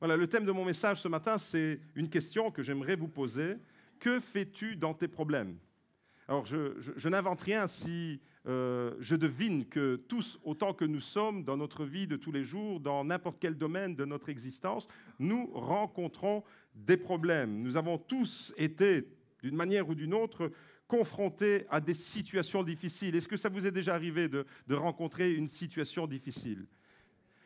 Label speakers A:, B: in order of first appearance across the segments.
A: Voilà, le thème de mon message ce matin, c'est une question que j'aimerais vous poser. Que fais-tu dans tes problèmes? Alors, je n'invente rien si je devine que tous, autant que nous sommes dans notre vie de tous les jours, dans n'importe quel domaine de notre existence, nous rencontrons des problèmes. Nous avons tous été, d'une manière ou d'une autre, confrontés à des situations difficiles. Est-ce que ça vous est déjà arrivé de rencontrer une situation difficile?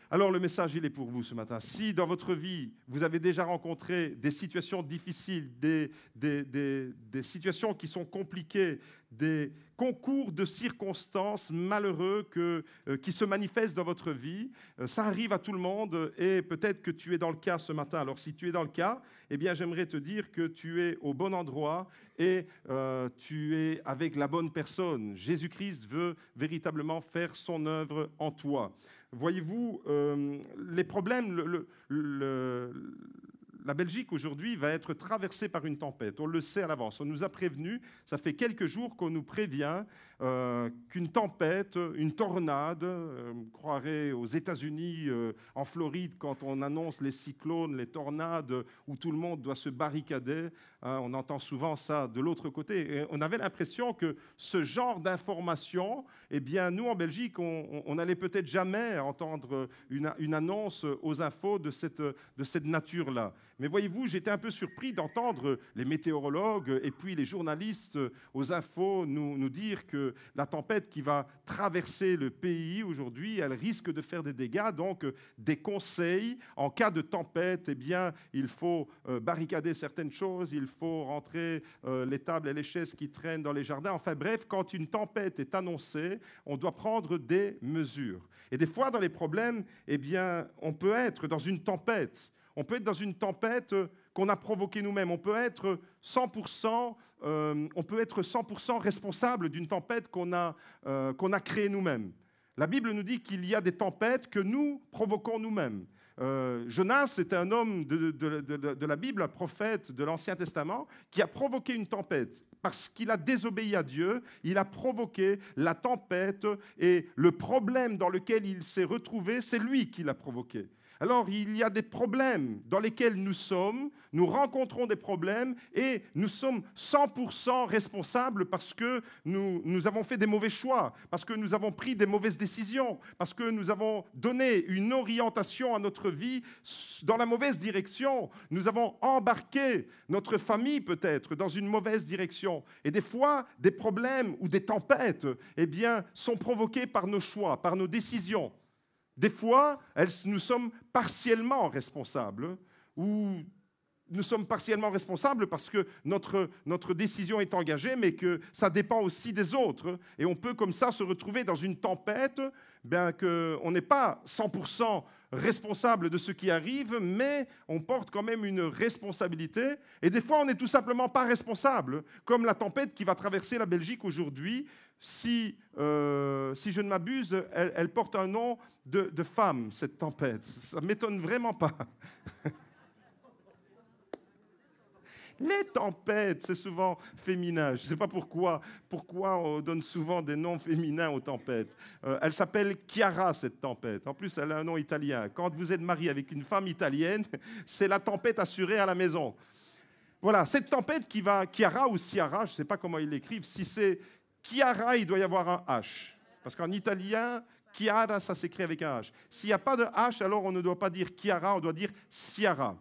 A: Alors le message, il est pour vous ce matin. Si dans votre vie, vous avez déjà rencontré des situations difficiles, des situations qui sont compliquées, des concours de circonstances malheureux qui se manifestent dans votre vie, ça arrive à tout le monde et peut-être que tu es dans le cas ce matin. Alors si tu es dans le cas, eh bien j'aimerais te dire que tu es au bon endroit et tu es avec la bonne personne. Jésus-Christ veut véritablement faire son œuvre en toi. Voyez-vous, les problèmes, la Belgique aujourd'hui va être traversée par une tempête. On le sait à l'avance. On nous a prévenu, ça fait quelques jours qu'on nous prévient qu'une tempête, une tornade, vous croirez aux États-Unis, en Floride, quand on annonce les cyclones, les tornades, où tout le monde doit se barricader, hein, on entend souvent ça de l'autre côté. Et on avait l'impression que ce genre d'informations, eh bien, nous en Belgique, on n'allait peut-être jamais entendre une annonce aux infos de cette nature-là. Mais voyez-vous, j'étais un peu surpris d'entendre les météorologues et puis les journalistes aux infos nous dire que la tempête qui va traverser le pays aujourd'hui, elle risque de faire des dégâts. Donc, des conseils en cas de tempête, eh bien, il faut barricader certaines choses, il faut rentrer les tables et les chaises qui traînent dans les jardins. Enfin bref, quand une tempête est annoncée, on doit prendre des mesures. Et des fois, dans les problèmes, eh bien, on peut être dans une tempête. On peut être dans une tempête qu'on a provoquée nous-mêmes. On peut être 100%, responsable d'une tempête qu'on a créée nous-mêmes. La Bible nous dit qu'il y a des tempêtes que nous provoquons nous-mêmes. Jonas était un homme de la Bible, un prophète de l'Ancien Testament, qui a provoqué une tempête. Parce qu'il a désobéi à Dieu, il a provoqué la tempête et le problème dans lequel il s'est retrouvé, c'est lui qui l'a provoqué. Alors, il y a des problèmes dans lesquels nous sommes, nous rencontrons des problèmes et nous sommes 100% responsables parce que nous avons fait des mauvais choix, parce que nous avons pris des mauvaises décisions, parce que nous avons donné une orientation à notre vie dans la mauvaise direction. Nous avons embarqué notre famille peut-être dans une mauvaise direction. Et des fois, des problèmes ou des tempêtes, eh bien, sont provoqués par nos choix, par nos décisions. Des fois, nous sommes partiellement responsables, ou nous sommes partiellement responsables parce que notre décision est engagée, mais que ça dépend aussi des autres. Et on peut comme ça se retrouver dans une tempête, bien qu'on n'est pas 100% responsable de ce qui arrive, mais on porte quand même une responsabilité. Et des fois, on n'est tout simplement pas responsable, comme la tempête qui va traverser la Belgique aujourd'hui. Si je ne m'abuse, elle porte un nom de femme, cette tempête. Ça ne m'étonne vraiment pas. Les tempêtes, c'est souvent féminin. Je ne sais pas pourquoi on donne souvent des noms féminins aux tempêtes. Elle s'appelle Chiara, cette tempête. En plus, elle a un nom italien. Quand vous êtes marié avec une femme italienne, c'est la tempête assurée à la maison. Voilà, cette tempête Chiara ou Ciara, je ne sais pas comment ils l'écrivent. Si c'est Chiara, il doit y avoir un H. Parce qu'en italien, Chiara, ça s'écrit avec un H. S'il n'y a pas de H, alors on ne doit pas dire Chiara, on doit dire Ciara.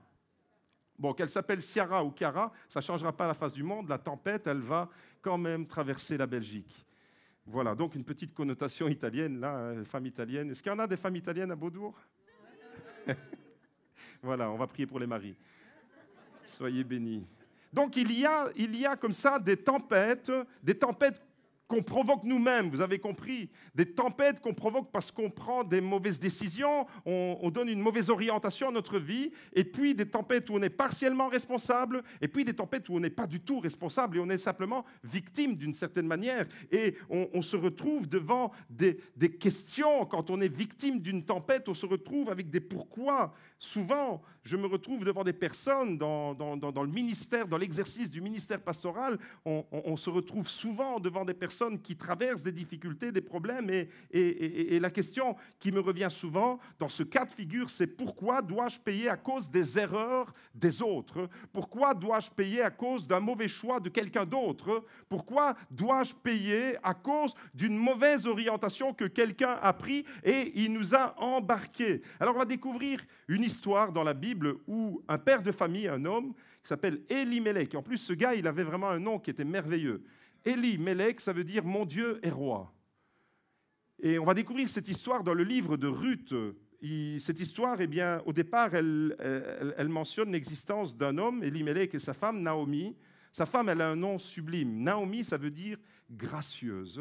A: Bon, qu'elle s'appelle Ciara ou Chiara, ça ne changera pas la face du monde. La tempête, elle va quand même traverser la Belgique. Voilà, donc une petite connotation italienne, là, femme italienne. Est-ce qu'il y en a des femmes italiennes à Beaudour? Voilà, on va prier pour les maris. Soyez bénis. Donc il y a comme ça des tempêtes qu'on provoque nous-mêmes, vous avez compris. Des tempêtes qu'on provoque parce qu'on prend des mauvaises décisions, on donne une mauvaise orientation à notre vie, et puis des tempêtes où on est partiellement responsable, et puis des tempêtes où on n'est pas du tout responsable, et on est simplement victime d'une certaine manière. Et on se retrouve devant des questions. Quand on est victime d'une tempête, on se retrouve avec des pourquoi. Souvent, je me retrouve devant des personnes dans le ministère, dans l'exercice du ministère pastoral, on se retrouve souvent devant des personnes personne qui traverse des difficultés, des problèmes. Et la question qui me revient souvent dans ce cas de figure, c'est pourquoi dois-je payer à cause des erreurs des autres? Pourquoi dois-je payer à cause d'un mauvais choix de quelqu'un d'autre? Pourquoi dois-je payer à cause d'une mauvaise orientation que quelqu'un a prise et il nous a embarqués? Alors on va découvrir une histoire dans la Bible où un père de famille, un homme, qui s'appelle Elimelech. En plus, ce gars, il avait vraiment un nom qui était merveilleux. Elimelech, ça veut dire « Mon Dieu est roi ». Et on va découvrir cette histoire dans le livre de Ruth. Cette histoire, eh bien, au départ, elle mentionne l'existence d'un homme, Elimelech, et sa femme, Naomi. Sa femme, elle a un nom sublime. Naomi, ça veut dire « gracieuse ».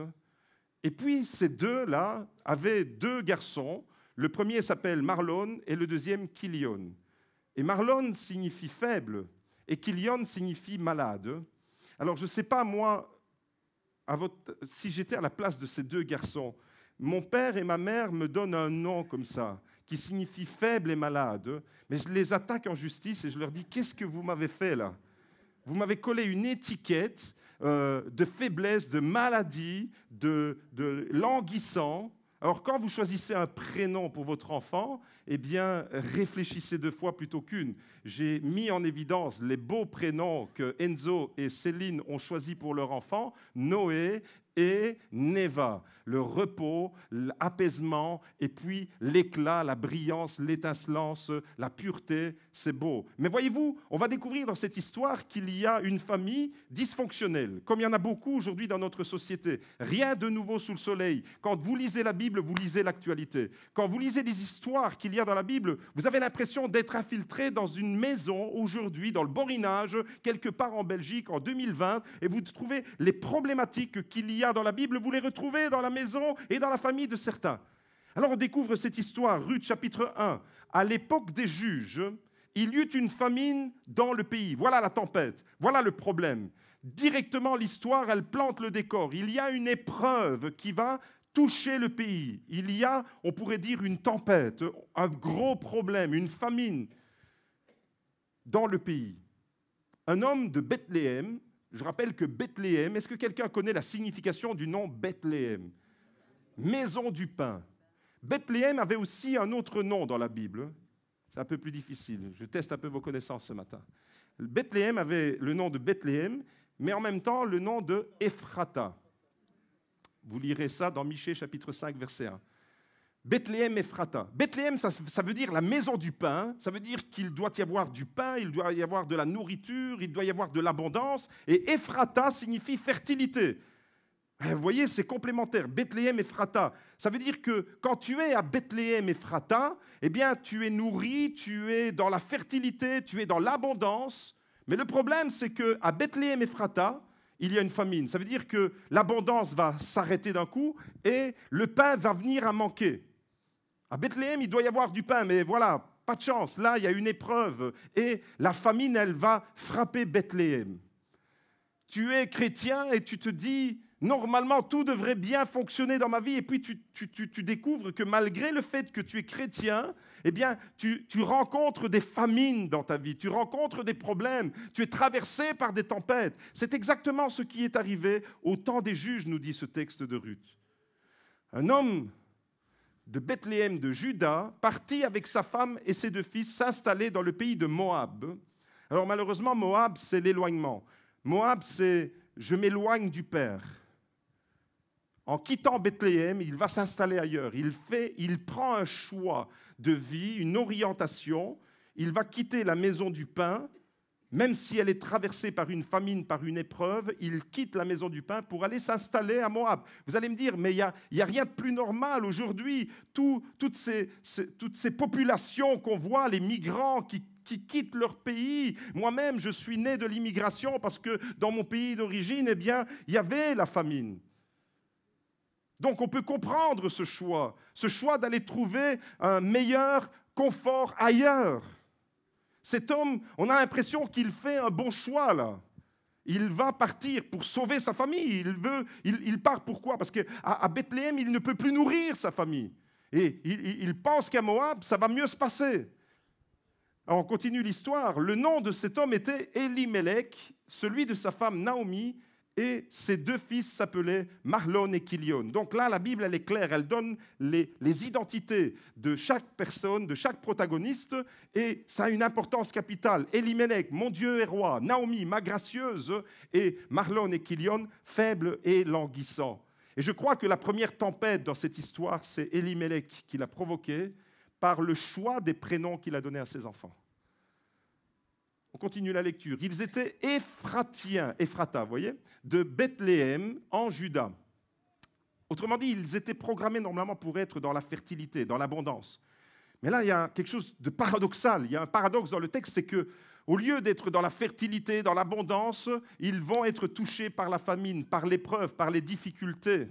A: Et puis, ces deux-là avaient deux garçons. Le premier s'appelle Marlon et le deuxième Kilion. Et Marlon signifie faible et Kilion signifie malade. Alors, je ne sais pas, moi, si j'étais à la place de ces deux garçons, mon père et ma mère me donnent un nom comme ça, qui signifie faible et malade, mais je les attaque en justice et je leur dis « Qu'est-ce que vous m'avez fait là? Vous m'avez collé une étiquette de faiblesse, de maladie, de languissant. » Alors, quand vous choisissez un prénom pour votre enfant, eh bien, réfléchissez deux fois plutôt qu'une. J'ai mis en évidence les beaux prénoms que Enzo et Céline ont choisis pour leur enfant, Noé et Neva. Le repos, l'apaisement, et puis l'éclat, la brillance, l'étincelance, la pureté, c'est beau. Mais voyez-vous, on va découvrir dans cette histoire qu'il y a une famille dysfonctionnelle, comme il y en a beaucoup aujourd'hui dans notre société. Rien de nouveau sous le soleil. Quand vous lisez la Bible, vous lisez l'actualité. Quand vous lisez les histoires qu'il y a dans la Bible, vous avez l'impression d'être infiltré dans une maison aujourd'hui, dans le Borinage, quelque part en Belgique, en 2020, et vous trouvez les problématiques qu'il y a dans la Bible, vous les retrouvez dans la maison et dans la famille de certains. Alors on découvre cette histoire, Ruth chapitre 1. À l'époque des juges, il y eut une famine dans le pays. Voilà la tempête, voilà le problème. Directement, l'histoire, elle plante le décor. Il y a une épreuve qui va toucher le pays. Il y a, on pourrait dire, une tempête, un gros problème, une famine dans le pays. Un homme de Bethléem, je rappelle que Bethléem, est-ce que quelqu'un connaît la signification du nom Bethléem? Maison du pain. Bethléem avait aussi un autre nom dans la Bible. C'est un peu plus difficile. Je teste un peu vos connaissances ce matin. Bethléem avait le nom de Bethléem, mais en même temps le nom de Ephrata. Vous lirez ça dans Michée chapitre 5, verset 1. Bethléem Ephrata. Bethléem, ça veut dire la maison du pain. Ça veut dire qu'il doit y avoir du pain, il doit y avoir de la nourriture, il doit y avoir de l'abondance. Et Ephrata signifie fertilité. Vous voyez, c'est complémentaire. Bethléem Ephrata. Ça veut dire que quand tu es à Bethléem Ephrata, eh bien, tu es nourri, tu es dans la fertilité, tu es dans l'abondance. Mais le problème, c'est qu'à Bethléem Ephrata, il y a une famine. Ça veut dire que l'abondance va s'arrêter d'un coup et le pain va venir à manquer. À Bethléem, il doit y avoir du pain, mais voilà, pas de chance. Là, il y a une épreuve et la famine, elle va frapper Bethléem. Tu es chrétien et tu te dis, normalement, tout devrait bien fonctionner dans ma vie. Et puis, tu découvres que malgré le fait que tu es chrétien, eh bien, tu rencontres des famines dans ta vie, tu rencontres des problèmes, tu es traversé par des tempêtes. C'est exactement ce qui est arrivé au temps des juges, nous dit ce texte de Ruth. Un homme de Bethléem de Juda partit avec sa femme et ses deux fils s'installer dans le pays de Moab. Alors malheureusement, Moab, c'est l'éloignement. Moab, c'est « je m'éloigne du Père ». En quittant Bethléem, il va s'installer ailleurs. Il prend un choix de vie, une orientation. Il va quitter la maison du pain, même si elle est traversée par une famine, par une épreuve. Il quitte la maison du pain pour aller s'installer à Moab. Vous allez me dire, mais il y a rien de plus normal aujourd'hui. Toutes ces populations qu'on voit, les migrants qui quittent leur pays. Moi-même, je suis né de l'immigration parce que dans mon pays d'origine, eh bien, il y avait la famine. Donc on peut comprendre ce choix d'aller trouver un meilleur confort ailleurs. Cet homme, on a l'impression qu'il fait un bon choix là. Il va partir pour sauver sa famille. Il part pourquoi? Parce qu'à Bethléem, il ne peut plus nourrir sa famille. Et il pense qu'à Moab, ça va mieux se passer. Alors on continue l'histoire. Le nom de cet homme était Elimelech, celui de sa femme Naomi et ses 2 fils s'appelaient Mahlon et Kilion. Donc là, la Bible, elle est claire, elle donne les identités de chaque personne, de chaque protagoniste, et ça a une importance capitale. Elimelech, mon Dieu et roi, Naomi, ma gracieuse, et Mahlon et Kilion, faible et languissant. Et je crois que la première tempête dans cette histoire, c'est Elimelech qui l'a provoquée par le choix des prénoms qu'il a donnés à ses enfants. On continue la lecture. Ils étaient Ephrata, vous voyez, de Bethléem en Juda. Autrement dit, ils étaient programmés normalement pour être dans la fertilité, dans l'abondance. Mais là, il y a quelque chose de paradoxal. Il y a un paradoxe dans le texte, c'est qu'au lieu d'être dans la fertilité, dans l'abondance, ils vont être touchés par la famine, par l'épreuve, par les difficultés.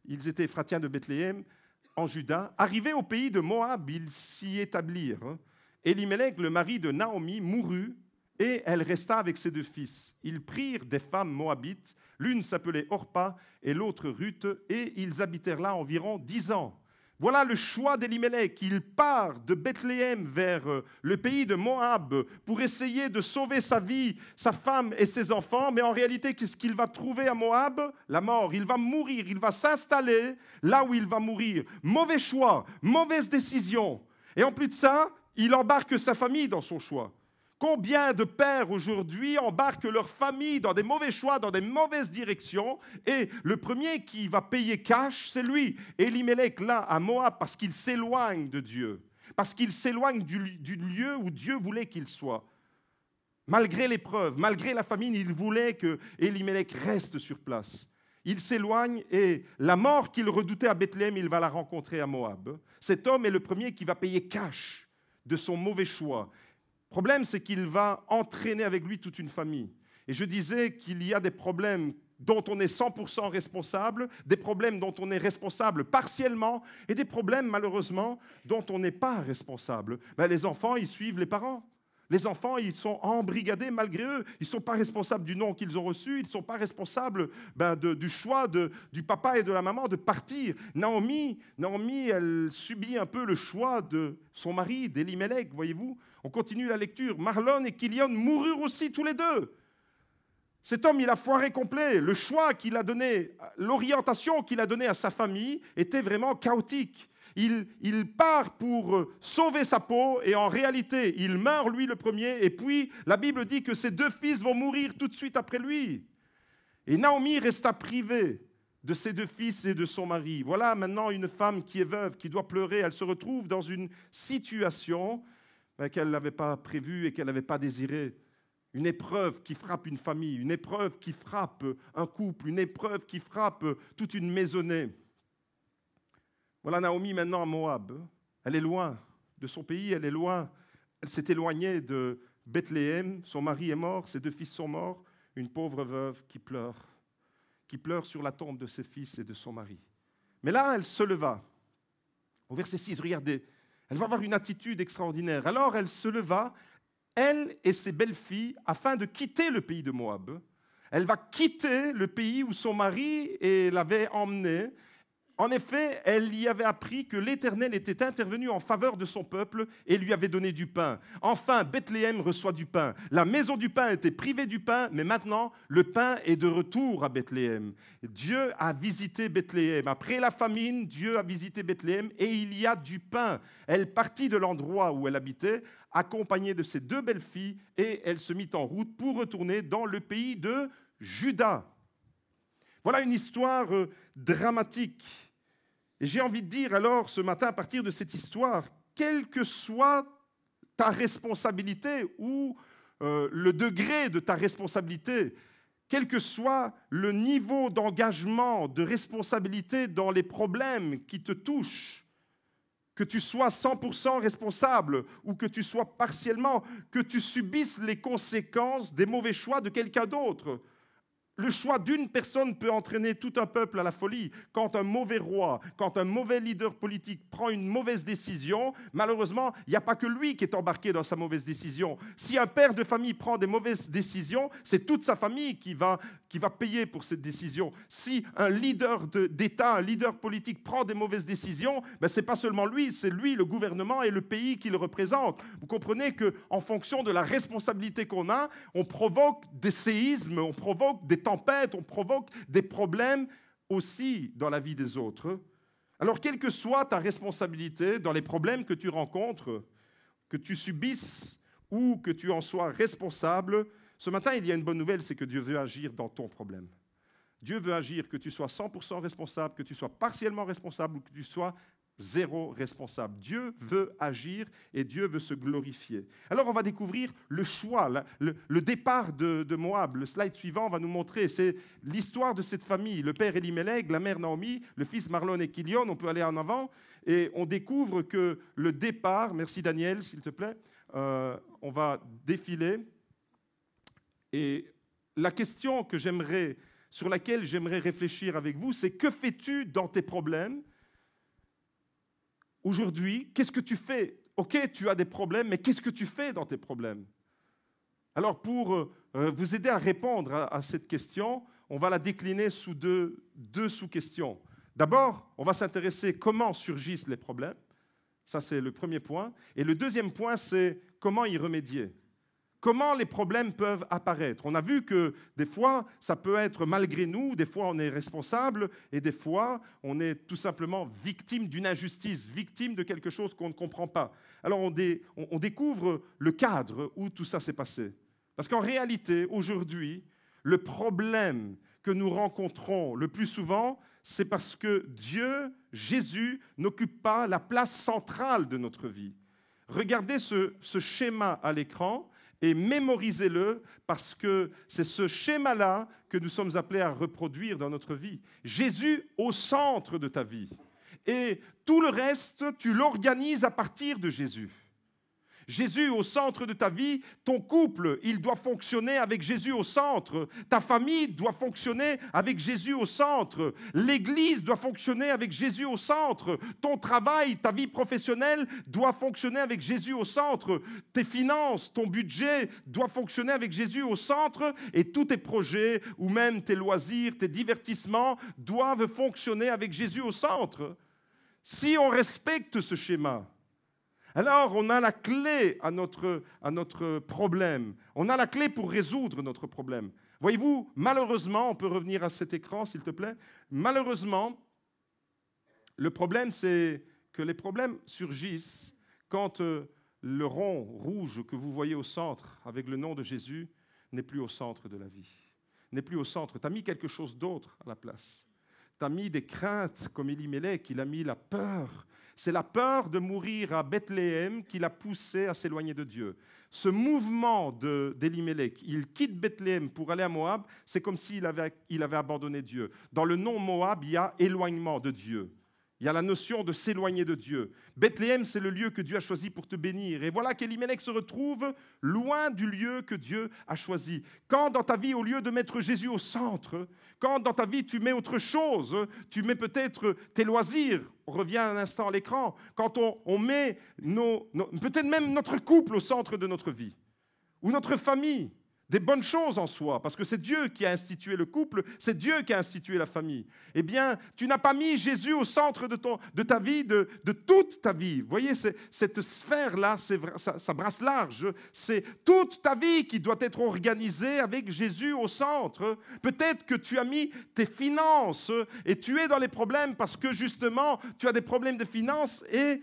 A: Ils étaient Ephratiens de Bethléem en Juda. Arrivés au pays de Moab, ils s'y établirent. Elimelech, le mari de Naomi, mourut et elle resta avec ses 2 fils. Ils prirent des femmes moabites, l'une s'appelait Orpa et l'autre Ruth, et ils habitèrent là environ 10 ans. Voilà le choix d'Elimelech. Il part de Bethléem vers le pays de Moab pour essayer de sauver sa vie, sa femme et ses enfants, mais en réalité, qu'est-ce qu'il va trouver à Moab? La mort. Il va mourir, il va s'installer là où il va mourir. Mauvais choix, mauvaise décision. Et en plus de ça, il embarque sa famille dans son choix. Combien de pères aujourd'hui embarquent leur famille dans des mauvais choix, dans des mauvaises directions, et le premier qui va payer cash, c'est lui. Elimelech, là, à Moab, parce qu'il s'éloigne de Dieu, parce qu'il s'éloigne du lieu où Dieu voulait qu'il soit. Malgré l'épreuve, malgré la famine, il voulait que Elimelech reste sur place. Il s'éloigne et la mort qu'il redoutait à Bethléem, il va la rencontrer à Moab. Cet homme est le premier qui va payer cash de son mauvais choix. Le problème, c'est qu'il va entraîner avec lui toute une famille. Et je disais qu'il y a des problèmes dont on est 100% responsable, des problèmes dont on est responsable partiellement, et des problèmes, malheureusement, dont on n'est pas responsable. Les enfants, ils suivent les parents. Les enfants, ils sont embrigadés malgré eux. Ils ne sont pas responsables du nom qu'ils ont reçu. Ils ne sont pas responsables du choix du papa et de la maman de partir. Naomi, elle subit un peu le choix de son mari, d'Elimelech, voyez-vous. On continue la lecture. Mahlon et Kilion moururent aussi tous les 2. Cet homme, il a foiré complet. Le choix qu'il a donné, l'orientation qu'il a donnée à sa famille était vraiment chaotique. Il part pour sauver sa peau et en réalité, il meurt lui le premier et puis la Bible dit que ses 2 fils vont mourir tout de suite après lui. Et Naomi resta privée de ses 2 fils et de son mari. Voilà maintenant une femme qui est veuve, qui doit pleurer. Elle se retrouve dans une situation qu'elle n'avait pas prévue et qu'elle n'avait pas désirée. Une épreuve qui frappe une famille, une épreuve qui frappe un couple, une épreuve qui frappe toute une maisonnée. Voilà Naomi maintenant à Moab. Elle est loin de son pays, elle est loin. Elle s'est éloignée de Bethléem. Son mari est mort, ses 2 fils sont morts. Une pauvre veuve qui pleure sur la tombe de ses fils et de son mari. Mais là, elle se leva. Au verset 6, regardez, elle va avoir une attitude extraordinaire. Alors elle se leva, elle et ses belles-filles, afin de quitter le pays de Moab. Elle va quitter le pays où son mari l'avait emmenée. En effet, elle y avait appris que l'Éternel était intervenu en faveur de son peuple et lui avait donné du pain. Enfin, Bethléem reçoit du pain. La maison du pain était privée du pain, mais maintenant, le pain est de retour à Bethléem. Dieu a visité Bethléem. Après la famine, Dieu a visité Bethléem et il y a du pain. Elle partit de l'endroit où elle habitait, accompagnée de ses 2 belles-filles, et elle se mit en route pour retourner dans le pays de Juda. Voilà une histoire dramatique. Et j'ai envie de dire alors ce matin, à partir de cette histoire, quelle que soit ta responsabilité ou le degré de ta responsabilité, quel que soit le niveau d'engagement, de responsabilité dans les problèmes qui te touchent, que tu sois 100% responsable ou que tu sois partiellement, que tu subisses les conséquences des mauvais choix de quelqu'un d'autre. Le choix d'une personne peut entraîner tout un peuple à la folie. Quand un mauvais roi, quand un mauvais leader politique prend une mauvaise décision, malheureusement, il n'y a pas que lui qui est embarqué dans sa mauvaise décision. Si un père de famille prend des mauvaises décisions, c'est toute sa famille qui va payer pour cette décision. Si un leader d'État, un leader politique prend des mauvaises décisions, ben ce n'est pas seulement lui, c'est lui, le gouvernement et le pays qui le représente. Vous comprenez qu'en fonction de la responsabilité qu'on a, on provoque des séismes, on provoque des tempêtes, on provoque des problèmes aussi dans la vie des autres. Alors, quelle que soit ta responsabilité dans les problèmes que tu rencontres, que tu subisses ou que tu en sois responsable, ce matin, il y a une bonne nouvelle, c'est que Dieu veut agir dans ton problème. Dieu veut agir, que tu sois 100% responsable, que tu sois partiellement responsable ou que tu sois zéro responsable. Dieu veut agir et Dieu veut se glorifier. Alors, on va découvrir le choix, le départ de Moab. Le slide suivant va nous montrer, c'est l'histoire de cette famille. Le père Elimelech, la mère Naomi, le fils Marlon et Kilion. On peut aller en avant. Et on découvre que le départ, merci Daniel, s'il te plaît, on va défiler. Et la question sur laquelle j'aimerais réfléchir avec vous, c'est que fais-tu dans tes problèmes? Aujourd'hui, qu'est-ce que tu fais? Ok, tu as des problèmes, mais qu'est-ce que tu fais dans tes problèmes? Alors, pour vous aider à répondre à cette question, on va la décliner sous deux sous-questions. D'abord, on va s'intéresser à comment surgissent les problèmes. Ça, c'est le premier point. Et le deuxième point, c'est comment y remédier. Comment les problèmes peuvent apparaître. On a vu que des fois, ça peut être malgré nous, des fois on est responsable, et des fois on est tout simplement victime d'une injustice, victime de quelque chose qu'on ne comprend pas. Alors on découvre le cadre où tout ça s'est passé. Parce qu'en réalité, aujourd'hui, le problème que nous rencontrons le plus souvent, c'est parce que Dieu, Jésus, n'occupe pas la place centrale de notre vie. Regardez ce schéma à l'écran, et mémorisez-le parce que c'est ce schéma-là que nous sommes appelés à reproduire dans notre vie. Jésus au centre de ta vie. Et tout le reste, tu l'organises à partir de Jésus. Jésus au centre de ta vie, ton couple, il doit fonctionner avec Jésus au centre. Ta famille doit fonctionner avec Jésus au centre. L'Église doit fonctionner avec Jésus au centre. Ton travail, ta vie professionnelle doit fonctionner avec Jésus au centre. Tes finances, ton budget doit fonctionner avec Jésus au centre. Et tous tes projets ou même tes loisirs, tes divertissements doivent fonctionner avec Jésus au centre. Si on respecte ce schéma, alors on a la clé à notre problème. On a la clé pour résoudre notre problème. Voyez-vous, malheureusement, on peut revenir à cet écran, s'il te plaît. Malheureusement, le problème, c'est que les problèmes surgissent quand le rond rouge que vous voyez au centre, avec le nom de Jésus, n'est plus au centre de la vie. N'est plus au centre. Tu as mis quelque chose d'autre à la place. Tu as mis des craintes, comme Elimelech, il a mis la peur. C'est la peur de mourir à Bethléem qui l'a poussé à s'éloigner de Dieu. Ce mouvement d'Elimelech, il quitte Bethléem pour aller à Moab, c'est comme s'il avait abandonné Dieu. Dans le nom Moab, il y a éloignement de Dieu. Il y a la notion de s'éloigner de Dieu. Bethléem, c'est le lieu que Dieu a choisi pour te bénir. Et voilà qu'Elimelech se retrouve loin du lieu que Dieu a choisi. Quand dans ta vie, au lieu de mettre Jésus au centre, quand dans ta vie tu mets autre chose, tu mets peut-être tes loisirs, on revient un instant à l'écran, quand on met peut-être même notre couple au centre de notre vie, ou notre famille, des bonnes choses en soi, parce que c'est Dieu qui a institué le couple, c'est Dieu qui a institué la famille. Eh bien, tu n'as pas mis Jésus au centre de ta vie, de toute ta vie. Vous voyez, cette sphère-là, ça brasse large. C'est toute ta vie qui doit être organisée avec Jésus au centre. Peut-être que tu as mis tes finances et tu es dans les problèmes parce que justement, tu as des problèmes de finances et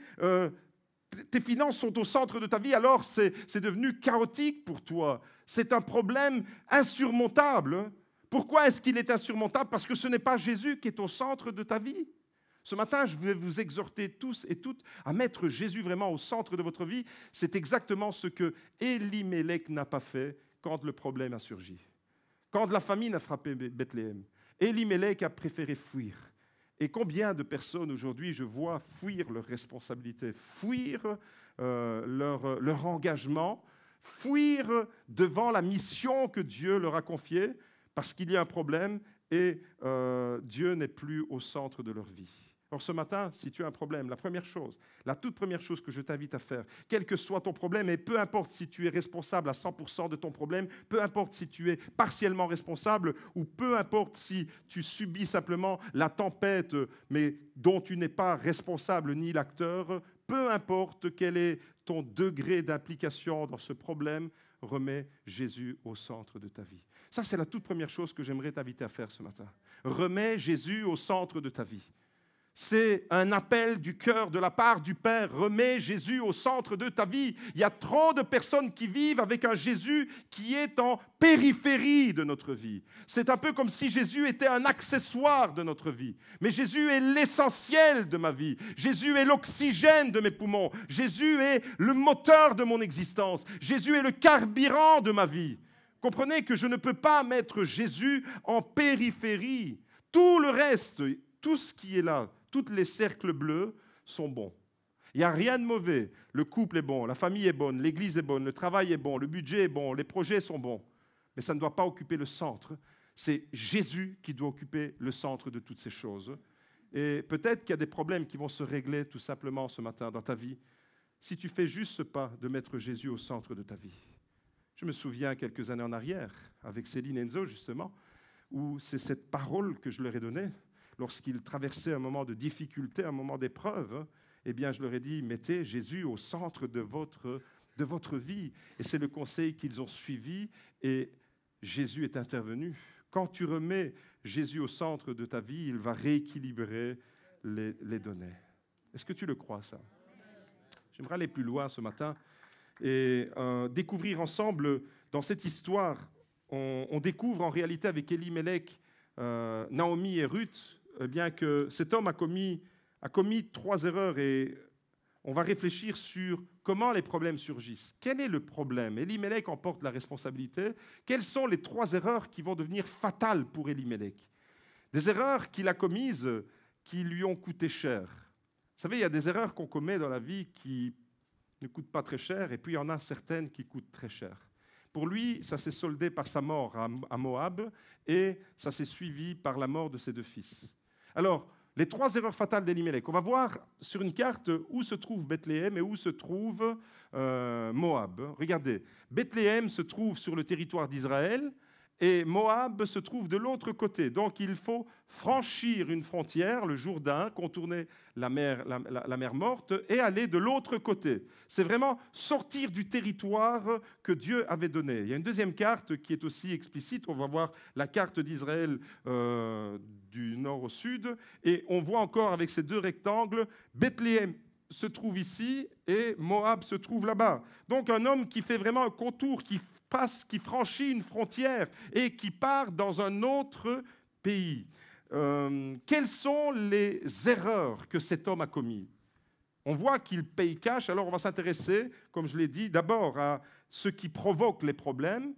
A: tes finances sont au centre de ta vie, alors c'est devenu chaotique pour toi. C'est un problème insurmontable. Pourquoi est-ce qu'il est insurmontable? Parce que ce n'est pas Jésus qui est au centre de ta vie. Ce matin, je vais vous exhorter tous et toutes à mettre Jésus vraiment au centre de votre vie. C'est exactement ce que Elimelech n'a pas fait quand le problème a surgi. Quand la famine a frappé Bethléem, Elimelech a préféré fuir. Et combien de personnes aujourd'hui, je vois fuir leurs responsabilités, fuir leur engagement, fuir devant la mission que Dieu leur a confiée parce qu'il y a un problème et Dieu n'est plus au centre de leur vie. Alors ce matin, si tu as un problème, la toute première chose que je t'invite à faire, quel que soit ton problème, et peu importe si tu es responsable à 100% de ton problème, peu importe si tu es partiellement responsable, ou peu importe si tu subis simplement la tempête, mais dont tu n'es pas responsable ni l'acteur, peu importe quel est ton degré d'implication dans ce problème, remets Jésus au centre de ta vie. Ça, c'est la toute première chose que j'aimerais t'inviter à faire ce matin. Remets Jésus au centre de ta vie. C'est un appel du cœur de la part du Père. Remets Jésus au centre de ta vie. Il y a trop de personnes qui vivent avec un Jésus qui est en périphérie de notre vie. C'est un peu comme si Jésus était un accessoire de notre vie. Mais Jésus est l'essentiel de ma vie. Jésus est l'oxygène de mes poumons. Jésus est le moteur de mon existence. Jésus est le carburant de ma vie. Comprenez que je ne peux pas mettre Jésus en périphérie. Tout le reste, tout ce qui est là, tous les cercles bleus sont bons. Il n'y a rien de mauvais. Le couple est bon, la famille est bonne, l'église est bonne, le travail est bon, le budget est bon, les projets sont bons. Mais ça ne doit pas occuper le centre. C'est Jésus qui doit occuper le centre de toutes ces choses. Et peut-être qu'il y a des problèmes qui vont se régler tout simplement ce matin dans ta vie, si tu fais juste ce pas de mettre Jésus au centre de ta vie. Je me souviens quelques années en arrière, avec Céline et Enzo justement, où c'est cette parole que je leur ai donnée. Lorsqu'ils traversaient un moment de difficulté, un moment d'épreuve, eh bien, je leur ai dit, mettez Jésus au centre de votre vie. Et c'est le conseil qu'ils ont suivi et Jésus est intervenu. Quand tu remets Jésus au centre de ta vie, il va rééquilibrer les données. Est-ce que tu le crois, ça? J'aimerais aller plus loin ce matin et découvrir ensemble, dans cette histoire, on découvre en réalité avec Elimelech, Naomi et Ruth, eh bien que cet homme a commis 3 erreurs et on va réfléchir sur comment les problèmes surgissent. Quel est le problème? Elimelech en porte la responsabilité. Quelles sont les 3 erreurs qui vont devenir fatales pour Elimelech? Des erreurs qu'il a commises qui lui ont coûté cher. Vous savez, il y a des erreurs qu'on commet dans la vie qui ne coûtent pas très cher et puis il y en a certaines qui coûtent très cher. Pour lui, ça s'est soldé par sa mort à Moab et ça s'est suivi par la mort de ses 2 fils. Alors, les 3 erreurs fatales d'Elimelech. On va voir sur une carte où se trouve Bethléem et où se trouve Moab. Regardez, Bethléem se trouve sur le territoire d'Israël et Moab se trouve de l'autre côté. Donc, il faut franchir une frontière, le Jourdain, contourner la mer morte et aller de l'autre côté. C'est vraiment sortir du territoire que Dieu avait donné. Il y a une deuxième carte qui est aussi explicite. On va voir la carte d'Israël du nord au sud. Et on voit encore avec ces 2 rectangles, Bethléem se trouve ici et Moab se trouve là-bas. Donc un homme qui fait vraiment un contour, qui franchit une frontière et qui part dans un autre pays. Quelles sont les erreurs que cet homme a commises? On voit qu'il paye cash, alors on va s'intéresser, comme je l'ai dit, d'abord à ce qui provoque les problèmes.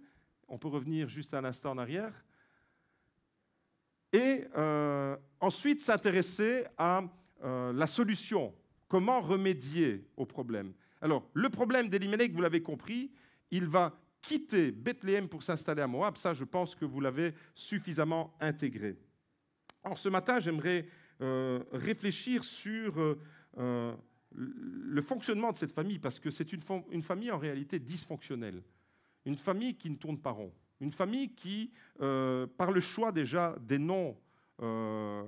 A: On peut revenir juste un instant en arrière. Et ensuite s'intéresser à la solution. Comment remédier au problème? Alors, le problème d'Elimelech, vous l'avez compris, il va quitter Bethléem pour s'installer à Moab. Ça, je pense que vous l'avez suffisamment intégré. Alors, ce matin, j'aimerais réfléchir sur le fonctionnement de cette famille, parce que c'est une famille en réalité dysfonctionnelle. Une famille qui ne tourne pas rond. Une famille qui, par le choix déjà des noms que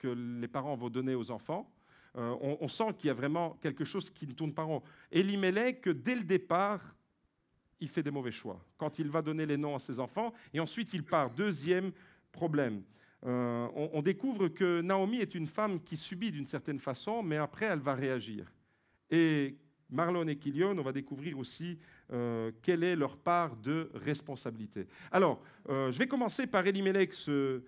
A: les parents vont donner aux enfants, on sent qu'il y a vraiment quelque chose qui ne tourne pas rond. Elimelech, dès le départ, il fait des mauvais choix. Quand il va donner les noms à ses enfants, et ensuite il part. Deuxième problème. On découvre que Naomi est une femme qui subit d'une certaine façon, mais après elle va réagir. Et Marlon et Kilion, on va découvrir aussi quelle est leur part de responsabilité. Alors, je vais commencer par Elimelech ce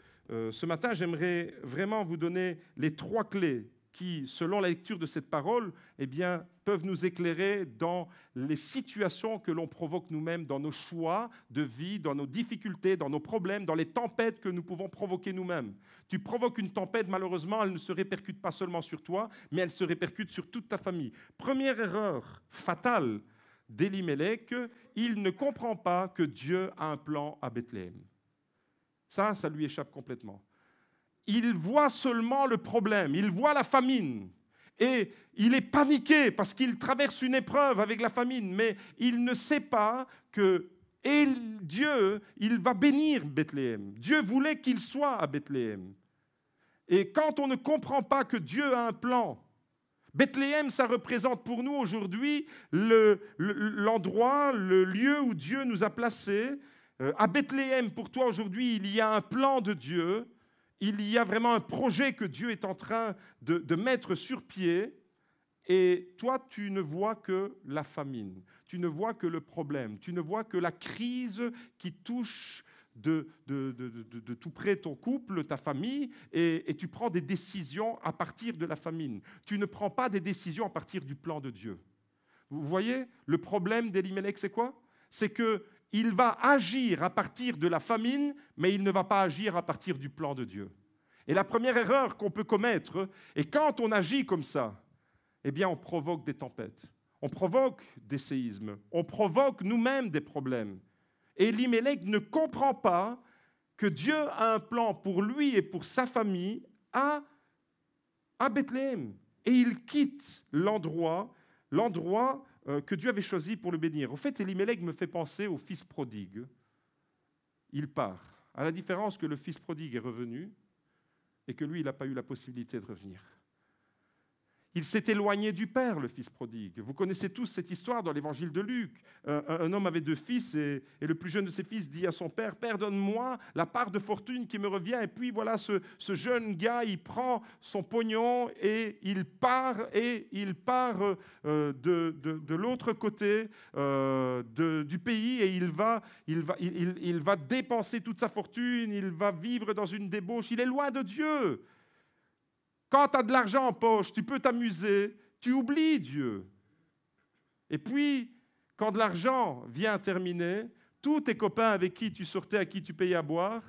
A: matin. J'aimerais vraiment vous donner les 3 clés qui, selon la lecture de cette parole, eh bien, peuvent nous éclairer dans les situations que l'on provoque nous-mêmes, dans nos choix de vie, dans nos difficultés, dans nos problèmes, dans les tempêtes que nous pouvons provoquer nous-mêmes. Tu provoques une tempête, malheureusement, elle ne se répercute pas seulement sur toi, mais elle se répercute sur toute ta famille. Première erreur fatale d'Elimelech, il ne comprend pas que Dieu a un plan à Bethléem. Ça lui échappe complètement. il voit seulement le problème, il voit la famine. Et il est paniqué parce qu'il traverse une épreuve avec la famine, mais il ne sait pas que Dieu, il va bénir Bethléem. Dieu voulait qu'il soit à Bethléem. Et quand on ne comprend pas que Dieu a un plan, Bethléem, ça représente pour nous aujourd'hui l'endroit, le lieu où Dieu nous a placés. À Bethléem, pour toi aujourd'hui, il y a un plan de Dieu. Il y a vraiment un projet que Dieu est en train de mettre sur pied. Et toi, tu ne vois que la famine. Tu ne vois que le problème. Tu ne vois que la crise qui touche de tout près ton couple, ta famille, et tu prends des décisions à partir de la famine. Tu ne prends pas des décisions à partir du plan de Dieu. Vous voyez, le problème d'Elimelech, c'est quoi? C'est qu'il va agir à partir de la famine, mais il ne va pas agir à partir du plan de Dieu. Et la première erreur qu'on peut commettre, et quand on agit comme ça, eh bien, on provoque des tempêtes, on provoque des séismes, on provoque nous-mêmes des problèmes. Et Elimelech ne comprend pas que Dieu a un plan pour lui et pour sa famille à Bethléem. Et il quitte l'endroit que Dieu avait choisi pour le bénir. En fait, Elimelech me fait penser au fils prodigue. Il part, à la différence que le fils prodigue est revenu et que lui, il n'a pas eu la possibilité de revenir. Il s'est éloigné du père, le fils prodigue. Vous connaissez tous cette histoire dans l'évangile de Luc. Un homme avait 2 fils et le plus jeune de ses fils dit à son père, « Père, donne-moi la part de fortune qui me revient. » Et puis voilà, ce jeune gars, il prend son pognon et il part de l'autre côté du pays et il va dépenser toute sa fortune, il va vivre dans une débauche. Il est loin de Dieu. Quand tu as de l'argent en poche, tu peux t'amuser, tu oublies Dieu. Et puis, quand de l'argent vient terminer, tous tes copains avec qui tu sortais, à qui tu payais à boire,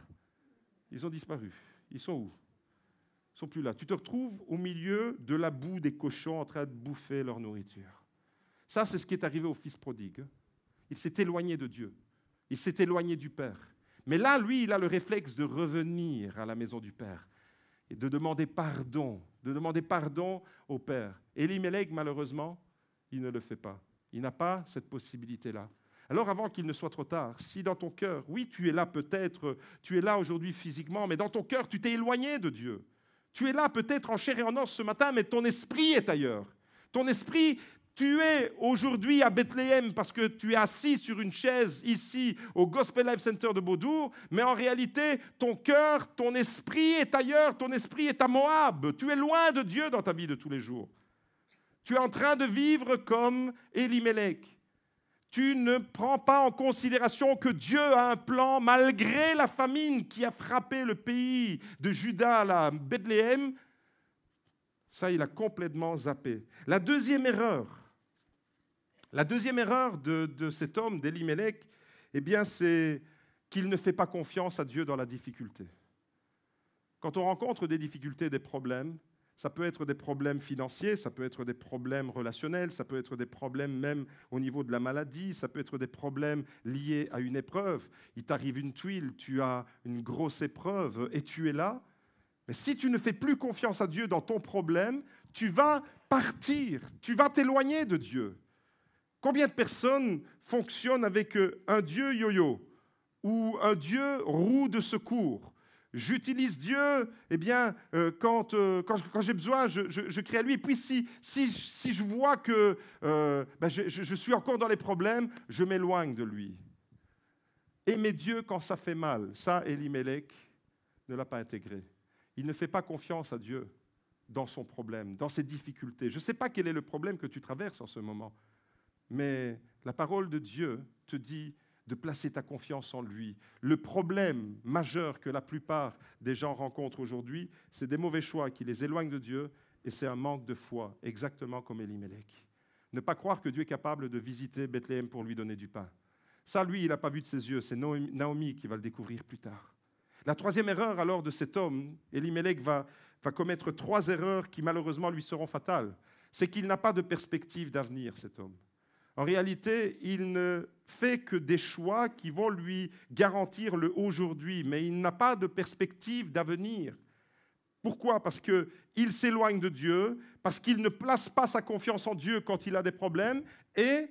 A: ils ont disparu. Ils sont où? Ils ne sont plus là. Tu te retrouves au milieu de la boue des cochons en train de bouffer leur nourriture. Ça, c'est ce qui est arrivé au fils prodigue. Il s'est éloigné de Dieu. Il s'est éloigné du Père. Mais là, lui, il a le réflexe de revenir à la maison du Père et de demander pardon au Père. Elimelech, malheureusement, il ne le fait pas. Il n'a pas cette possibilité-là. Alors avant qu'il ne soit trop tard, si dans ton cœur, oui, tu es là peut-être, tu es là aujourd'hui physiquement, mais dans ton cœur, tu t'es éloigné de Dieu. Tu es là peut-être en chair et en os ce matin, mais ton esprit est ailleurs. Ton esprit, tu es aujourd'hui à Bethléem parce que tu es assis sur une chaise ici au Gospel Life Center de Beaudour, mais en réalité, ton cœur, ton esprit est ailleurs, ton esprit est à Moab. Tu es loin de Dieu dans ta vie de tous les jours. Tu es en train de vivre comme Elimelech. Tu ne prends pas en considération que Dieu a un plan malgré la famine qui a frappé le pays de Juda, là, Bethléem. Ça, il a complètement zappé. La deuxième erreur de cet homme, d'Elimelech, eh bien, c'est qu'il ne fait pas confiance à Dieu dans la difficulté. Quand on rencontre des difficultés, des problèmes, ça peut être des problèmes financiers, ça peut être des problèmes relationnels, ça peut être des problèmes même au niveau de la maladie, ça peut être des problèmes liés à une épreuve. Il t'arrive une tuile, tu as une grosse épreuve et tu es là. Mais si tu ne fais plus confiance à Dieu dans ton problème, tu vas partir, tu vas t'éloigner de Dieu. Combien de personnes fonctionnent avec un Dieu yo-yo ou un Dieu roue de secours? J'utilise Dieu quand j'ai besoin, je crie à lui. Et puis si je vois que je suis encore dans les problèmes, je m'éloigne de lui. Aimer Dieu quand ça fait mal, ça, Elimelech ne l'a pas intégré. Il ne fait pas confiance à Dieu dans son problème, dans ses difficultés. Je ne sais pas quel est le problème que tu traverses en ce moment. Mais la parole de Dieu te dit de placer ta confiance en lui. Le problème majeur que la plupart des gens rencontrent aujourd'hui, c'est des mauvais choix qui les éloignent de Dieu et c'est un manque de foi, exactement comme Elimelech. Ne pas croire que Dieu est capable de visiter Bethléem pour lui donner du pain. Ça, lui, il n'a pas vu de ses yeux. C'est Naomi qui va le découvrir plus tard. La troisième erreur alors de cet homme, Elimelech va commettre 3 erreurs qui malheureusement lui seront fatales. C'est qu'il n'a pas de perspective d'avenir, cet homme. En réalité, il ne fait que des choix qui vont lui garantir le aujourd'hui, mais il n'a pas de perspective d'avenir. Pourquoi? Parce qu'il s'éloigne de Dieu, parce qu'il ne place pas sa confiance en Dieu quand il a des problèmes, et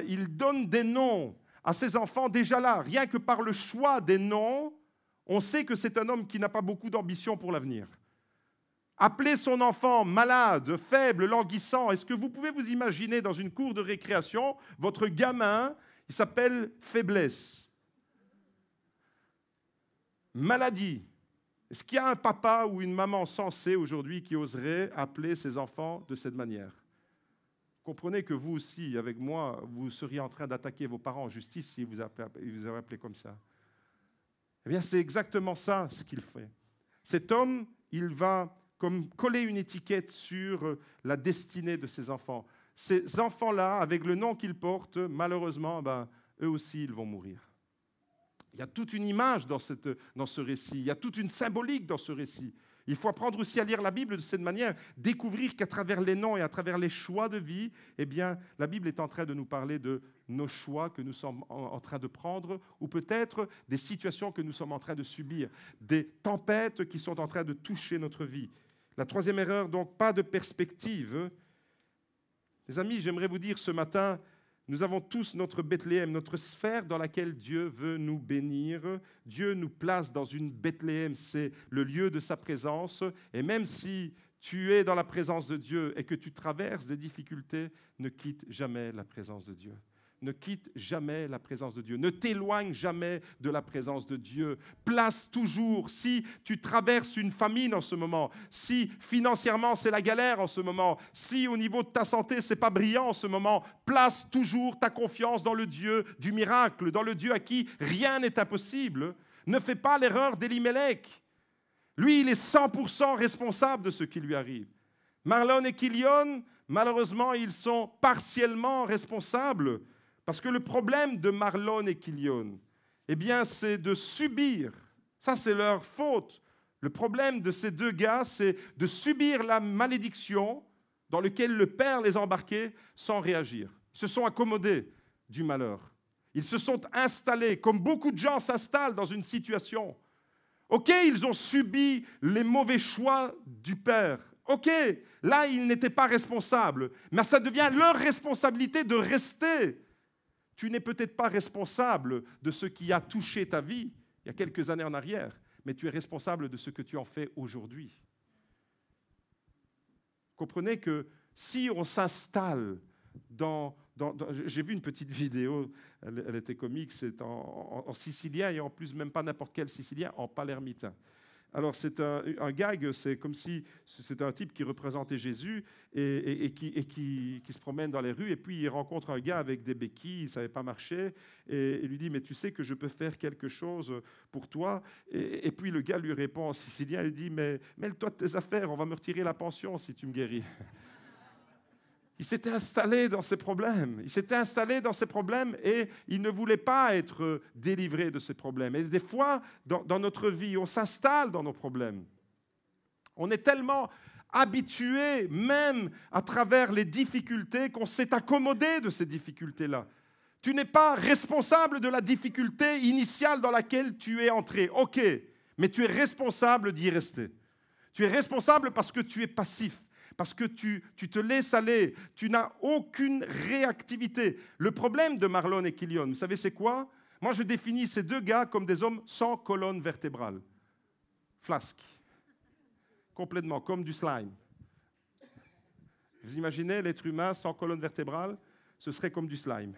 A: il donne des noms à ses enfants déjà là. Rien que par le choix des noms, on sait que c'est un homme qui n'a pas beaucoup d'ambition pour l'avenir. Appeler son enfant malade, faible, languissant, est-ce que vous pouvez vous imaginer dans une cour de récréation, votre gamin, il s'appelle faiblesse, maladie. Est-ce qu'il y a un papa ou une maman sensée aujourd'hui qui oserait appeler ses enfants de cette manière? Comprenez que vous aussi, avec moi, vous seriez en train d'attaquer vos parents en justice si vous avez appelé comme ça. Eh bien, c'est exactement ça ce qu'il fait. Cet homme, il va comme coller une étiquette sur la destinée de ses enfants. Ces enfants-là, avec le nom qu'ils portent, malheureusement, eux aussi, ils vont mourir. Il y a toute une image dans ce récit, il y a toute une symbolique dans ce récit. Il faut apprendre aussi à lire la Bible de cette manière, découvrir qu'à travers les noms et à travers les choix de vie, eh bien, la Bible est en train de nous parler de nos choix que nous sommes en train de prendre, ou peut-être des situations que nous sommes en train de subir, des tempêtes qui sont en train de toucher notre vie. La troisième erreur, donc, pas de perspective. Les amis, j'aimerais vous dire ce matin, nous avons tous notre Bethléem, notre sphère dans laquelle Dieu veut nous bénir. Dieu nous place dans une Bethléem, c'est le lieu de sa présence. Et même si tu es dans la présence de Dieu et que tu traverses des difficultés, ne quitte jamais la présence de Dieu. Ne quitte jamais la présence de Dieu. Ne t'éloigne jamais de la présence de Dieu. Place toujours, si tu traverses une famine en ce moment, si financièrement c'est la galère en ce moment, si au niveau de ta santé c'est pas brillant en ce moment, place toujours ta confiance dans le Dieu du miracle, dans le Dieu à qui rien n'est impossible. Ne fais pas l'erreur d'Elimelech. Lui, il est 100% responsable de ce qui lui arrive. Mahlon et Kilion, malheureusement, ils sont partiellement responsables. Parce que le problème de Mahlon et Kilion, eh bien, c'est de subir. Ça, c'est leur faute. Le problème de ces deux gars, c'est de subir la malédiction dans laquelle le Père les a embarqués sans réagir. Ils se sont accommodés du malheur. Ils se sont installés, comme beaucoup de gens s'installent dans une situation. OK, ils ont subi les mauvais choix du Père. OK, là, ils n'étaient pas responsables. Mais ça devient leur responsabilité de rester. Tu n'es peut-être pas responsable de ce qui a touché ta vie il y a quelques années en arrière, mais tu es responsable de ce que tu en fais aujourd'hui. Comprenez que si on s'installe dans j'ai vu une petite vidéo, elle était comique, c'est en sicilien et en plus même pas n'importe quel sicilien, en palermitain. Alors c'est un gag, c'est comme si c'était un type qui représentait Jésus et qui se promène dans les rues et puis il rencontre un gars avec des béquilles, il ne savait pas marcher et il lui dit « mais tu sais que je peux faire quelque chose pour toi ?» et puis le gars lui répond en sicilien, il dit « mais mêle-toi de tes affaires, on va me retirer la pension si tu me guéris. » Il s'était installé dans ses problèmes. Il s'était installé dans ses problèmes et il ne voulait pas être délivré de ses problèmes. Et des fois, dans notre vie, on s'installe dans nos problèmes. On est tellement habitué, même à travers les difficultés, qu'on s'est accommodé de ces difficultés-là. Tu n'es pas responsable de la difficulté initiale dans laquelle tu es entré. OK, mais tu es responsable d'y rester. Tu es responsable parce que tu es passif. Parce que tu te laisses aller, tu n'as aucune réactivité. Le problème de Mahlon et Kilion, vous savez c'est quoi? Moi je définis ces deux gars comme des hommes sans colonne vertébrale. Flasque. Complètement, comme du slime. Vous imaginez l'être humain sans colonne vertébrale? Ce serait comme du slime.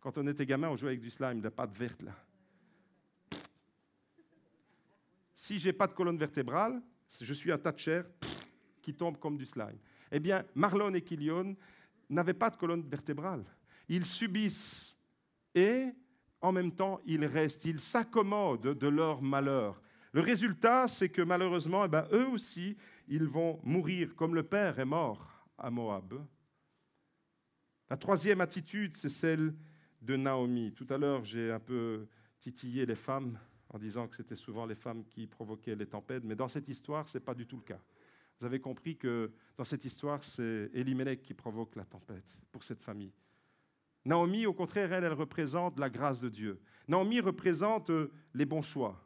A: Quand on était gamin, on jouait avec du slime, de la pâte verte là. Si je n'ai pas de colonne vertébrale, je suis un tas de chair qui tombe comme du slime. Eh bien, Mahlon et Kilion n'avaient pas de colonne vertébrale. Ils subissent et, en même temps, ils restent. Ils s'accommodent de leur malheur. Le résultat, c'est que malheureusement, eux aussi, ils vont mourir comme le père est mort à Moab. La troisième attitude, c'est celle de Naomi. Tout à l'heure, j'ai un peu titillé les femmes en disant que c'était souvent les femmes qui provoquaient les tempêtes, mais dans cette histoire, ce n'est pas du tout le cas. Vous avez compris que dans cette histoire, c'est Elimelech qui provoque la tempête pour cette famille. Naomi, au contraire, elle représente la grâce de Dieu. Naomi représente les bons choix.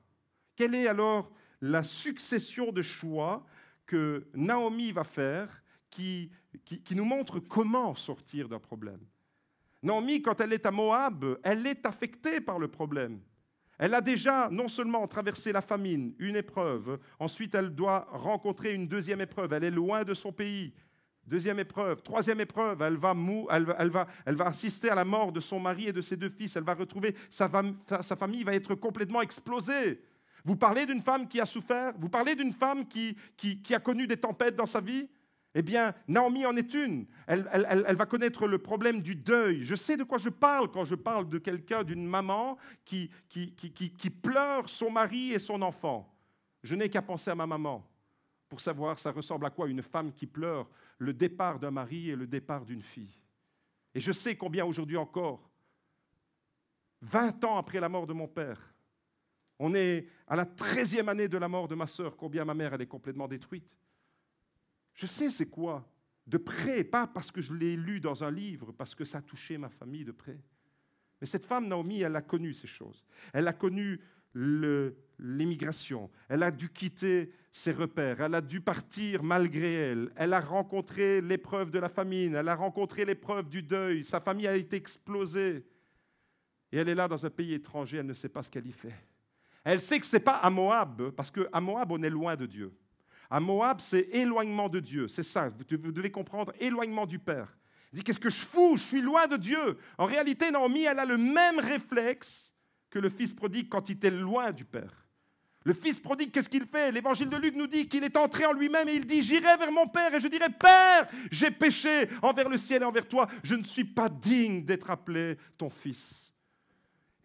A: Quelle est alors la succession de choix que Naomi va faire qui nous montre comment sortir d'un problème. Naomi, quand elle est à Moab, elle est affectée par le problème. Elle a déjà non seulement traversé la famine, une épreuve, ensuite elle doit rencontrer une deuxième épreuve, elle est loin de son pays. Deuxième épreuve, troisième épreuve, elle va assister à la mort de son mari et de ses 2 fils, elle va retrouver, sa famille va être complètement explosée. Vous parlez d'une femme qui a souffert, vous parlez d'une femme qui a connu des tempêtes dans sa vie. Eh bien, Naomi en est une. Elle va connaître le problème du deuil. Je sais de quoi je parle quand je parle de quelqu'un, d'une maman qui pleure son mari et son enfant. Je n'ai qu'à penser à ma maman pour savoir ça ressemble à quoi une femme qui pleure le départ d'un mari et le départ d'une fille. Et je sais combien aujourd'hui encore, 20 ans après la mort de mon père, on est à la 13e année de la mort de ma sœur, combien ma mère elle est complètement détruite. Je sais c'est quoi, de près, pas parce que je l'ai lu dans un livre, parce que ça a touché ma famille de près. Mais cette femme, Naomi, elle a connu ces choses. Elle a connu l'émigration. Elle a dû quitter ses repères. Elle a dû partir malgré elle. Elle a rencontré l'épreuve de la famine. Elle a rencontré l'épreuve du deuil. Sa famille a été explosée. Et elle est là dans un pays étranger. Elle ne sait pas ce qu'elle y fait. Elle sait que ce n'est pas à Moab, parce qu'à Moab, on est loin de Dieu. À Moab, c'est éloignement de Dieu. C'est ça, vous devez comprendre, éloignement du Père. Il dit, qu'est-ce que je fous? Je suis loin de Dieu. En réalité, Naomi, elle a le même réflexe que le fils prodigue quand il était loin du Père. Le fils prodigue, qu'est-ce qu'il fait? L'évangile de Luc nous dit qu'il est entré en lui-même et il dit, j'irai vers mon Père et je dirai, Père, j'ai péché envers le ciel et envers toi. Je ne suis pas digne d'être appelé ton fils.